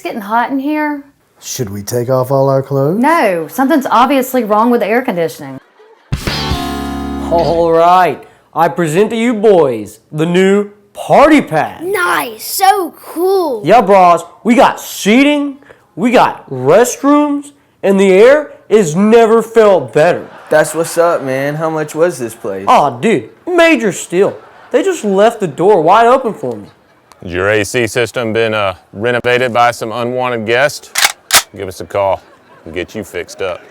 getting hot in here? Should we take off all our clothes? No, something's obviously wrong with the air conditioning. All right, I present to you boys the new party pack. Nice, so cool. Yeah, bros, we got seating, we got restrooms, and the air is never felt better. That's what's up, man. How much was this place? Oh, dude, major steal. They just left the door wide open for me. Has your AC system been renovated by some unwanted guests? Give us a call and get you fixed up.